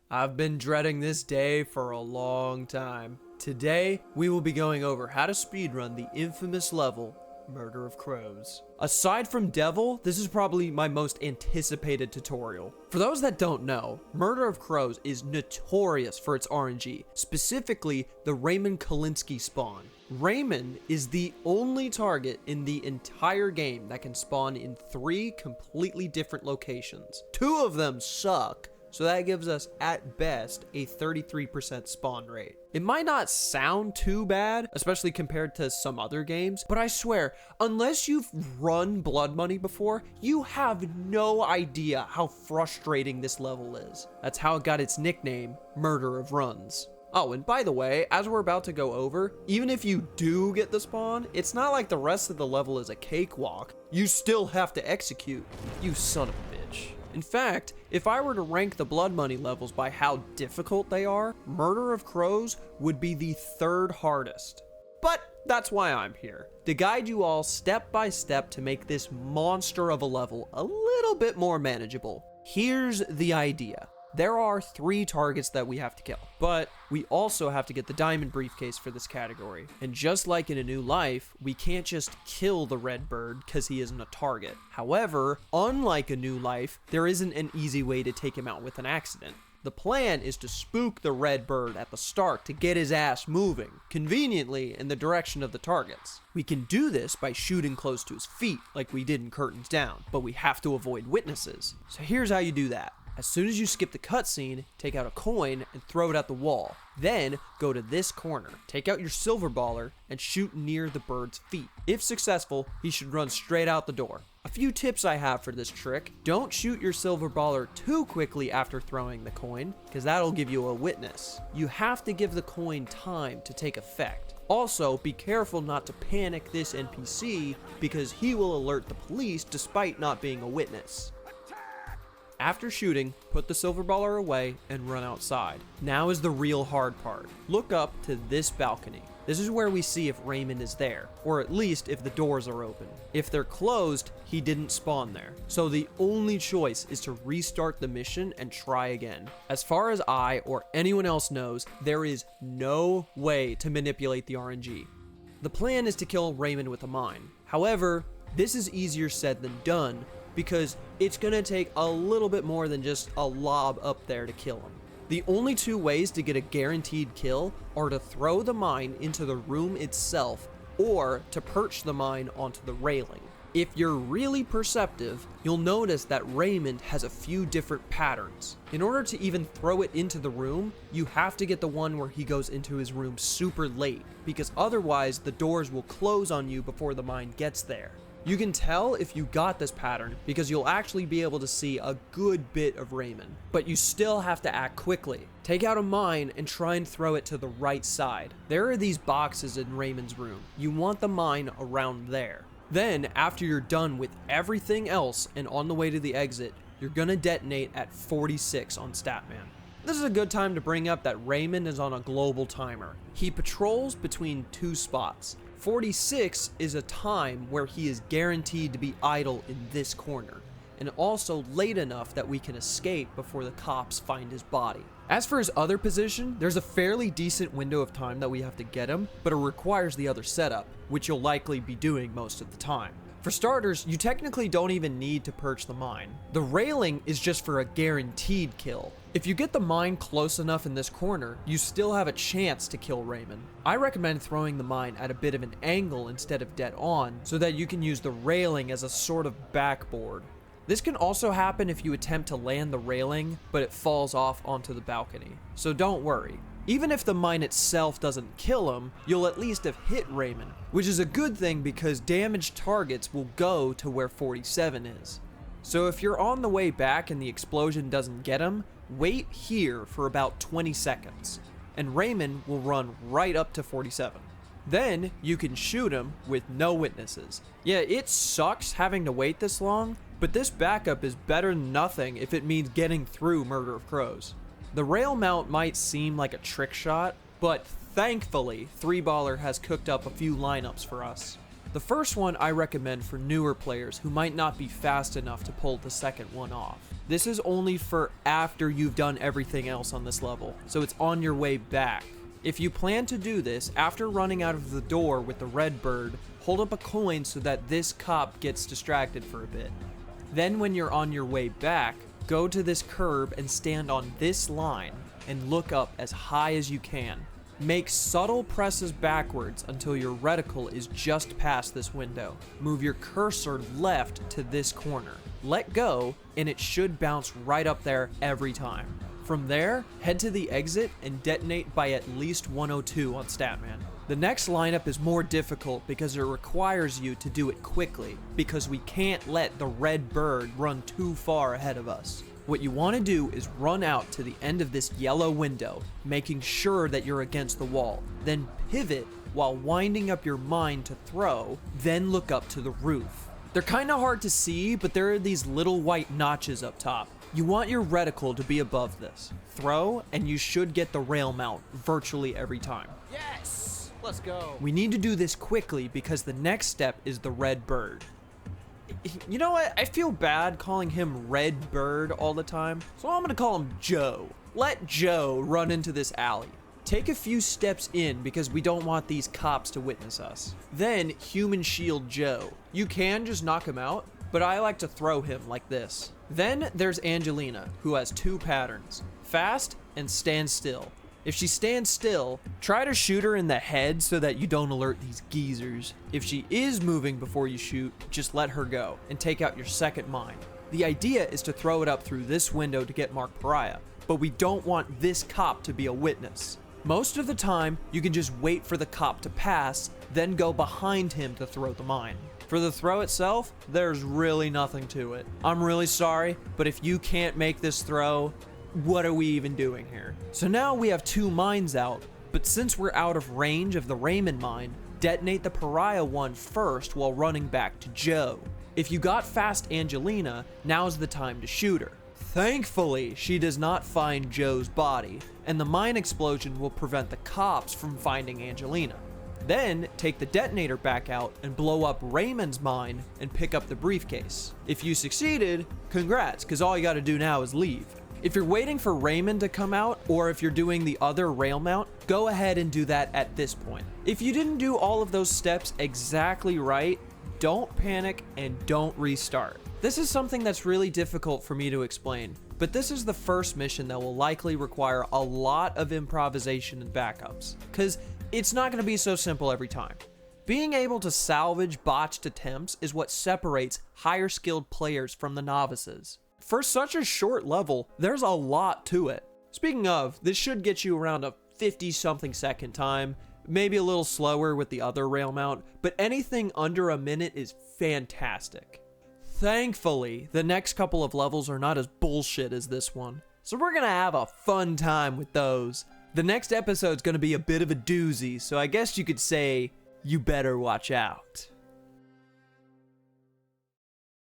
I've been dreading this day for a long time. Today, we will be going over how to speedrun the infamous level, Murder of Crows. Aside from Devil, this is probably my most anticipated tutorial. For those that don't know, Murder of Crows is notorious for its RNG, specifically the Raymond spawn. Raymond is the only target in the entire game that can spawn in 3 completely different locations. 2 of them suck, so that gives us, at best, a 33% spawn rate. It might not sound too bad, especially compared to some other games, but I swear, unless you've run Blood Money before, you have no idea how frustrating this level is. That's how it got its nickname, Murder of Runs. Oh, and by the way, as we're about to go over, even if you do get the spawn, it's not like the rest of the level is a cakewalk. You still have to execute. You son of a bitch. In fact, if I were to rank the Blood Money levels by how difficult they are, Murder of Crows would be the 3rd hardest. But that's why I'm here, to guide you all step by step to make this monster of a level a little bit more manageable. Here's the idea. There are 3 targets that we have to kill, but we also have to get the diamond briefcase for this category. And just like in A New Life, we can't just kill the Red Bird because he isn't a target. However, unlike A New Life, there isn't an easy way to take him out with an accident. The plan is to spook the Red Bird at the start to get his ass moving, conveniently in the direction of the targets. We can do this by shooting close to his feet, like we did in Curtains Down, but we have to avoid witnesses. So here's how you do that. As soon as you skip the cutscene, take out a coin and throw it at the wall. Then, go to this corner, take out your silver baller, and shoot near the bird's feet. If successful, he should run straight out the door. A few tips I have for this trick: don't shoot your silver baller too quickly after throwing the coin, because that'll give you a witness. You have to give the coin time to take effect. Also, be careful not to panic this NPC, because he will alert the police despite not being a witness. After shooting, put the silver baller away and run outside. Now is the real hard part. Look up to this balcony. This is where we see if Raymond is there, or at least if the doors are open. If they're closed, he didn't spawn there. So the only choice is to restart the mission and try again. As far as I or anyone else knows, there is no way to manipulate the RNG. The plan is to kill Raymond with a mine. However, this is easier said than done, because it's gonna take a little bit more than just a lob up there to kill him. The only 2 ways to get a guaranteed kill are to throw the mine into the room itself or to perch the mine onto the railing. If you're really perceptive, you'll notice that Raymond has a few different patterns. In order to even throw it into the room, you have to get the one where he goes into his room super late, because otherwise the doors will close on you before the mine gets there. You can tell if you got this pattern because you'll actually be able to see a good bit of Raymond, but you still have to act quickly. Take out a mine and try and throw it to the right side. There are these boxes in Raymond's room. You want the mine around there. Then, after you're done with everything else and on the way to the exit, you're gonna detonate at 46 on Statman. This is a good time to bring up that Raymond is on a global timer. He patrols between 2 spots. 46 is a time where he is guaranteed to be idle in this corner, and also late enough that we can escape before the cops find his body. As for his other position, there's a fairly decent window of time that we have to get him, but it requires the other setup, which you'll likely be doing most of the time. For starters, you technically don't even need to perch the mine. The railing is just for a guaranteed kill. If you get the mine close enough in this corner, you still have a chance to kill Raymond. I recommend throwing the mine at a bit of an angle instead of dead on, so that you can use the railing as a sort of backboard. This can also happen if you attempt to land the railing, but it falls off onto the balcony. So don't worry. Even if the mine itself doesn't kill him, you'll at least have hit Raymond, which is a good thing because damaged targets will go to where 47 is. So if you're on the way back and the explosion doesn't get him, wait here for about 20 seconds, and Raymond will run right up to 47. Then you can shoot him with no witnesses. Yeah, it sucks having to wait this long, but this backup is better than nothing if it means getting through Murder of Crows. The rail mount might seem like a trick shot, but thankfully 3baller has cooked up a few lineups for us. The first one I recommend for newer players who might not be fast enough to pull the second one off. This is only for after you've done everything else on this level, so it's on your way back. If you plan to do this, after running out of the door with the red bird, hold up a coin so that this cop gets distracted for a bit. Then when you're on your way back, go to this curb and stand on this line and look up as high as you can. Make subtle presses backwards until your reticle is just past this window. Move your cursor left to this corner. Let go, and it should bounce right up there every time. From there, head to the exit and detonate by at least 102 on Statman. The next lineup is more difficult because it requires you to do it quickly, because we can't let the red bird run too far ahead of us. What you want to do is run out to the end of this yellow window, making sure that you're against the wall, then pivot while winding up your mine to throw, then look up to the roof. They're kind of hard to see, but there are these little white notches up top. You want your reticle to be above this. Throw, and you should get the rail mount virtually every time. Yes! Let's go. We need to do this quickly because the next step is the red bird. You know what? I feel bad calling him Red Bird all the time, so I'm gonna call him Joe. Let Joe run into this alley. Take a few steps in because we don't want these cops to witness us. Then human shield Joe. You can just knock him out, but I like to throw him like this. Then there's Angelina, who has two patterns: fast and stand still. If she stands still, try to shoot her in the head so that you don't alert these geezers. If she is moving before you shoot, just let her go and take out your second mine. The idea is to throw it up through this window to get marked pariah, but we don't want this cop to be a witness. Most of the time, you can just wait for the cop to pass, then go behind him to throw the mine. For the throw itself, there's really nothing to it. I'm really sorry, but if you can't make this throw, what are we even doing here? So now we have two mines out, but since we're out of range of the Raymond mine, detonate the pariah one first while running back to Joe. If you got fast Angelina, now's the time to shoot her. Thankfully, she does not find Joe's body, and the mine explosion will prevent the cops from finding Angelina. Then, take the detonator back out and blow up Raymond's mine and pick up the briefcase. If you succeeded, congrats, because all you gotta do now is leave. If you're waiting for Raymond to come out, or if you're doing the other rail mount, go ahead and do that at this point. If you didn't do all of those steps exactly right, don't panic and don't restart. This is something that's really difficult for me to explain, but this is the first mission that will likely require a lot of improvisation and backups, because it's not going to be so simple every time. Being able to salvage botched attempts is what separates higher skilled players from the novices. For such a short level, there's a lot to it. Speaking of, this should get you around a 50-something second time, maybe a little slower with the other rail mount, but anything under a minute is fantastic. Thankfully, the next couple of levels are not as bullshit as this one, so we're gonna have a fun time with those. The next episode's gonna be a bit of a doozy, so I guess you could say, you better watch out.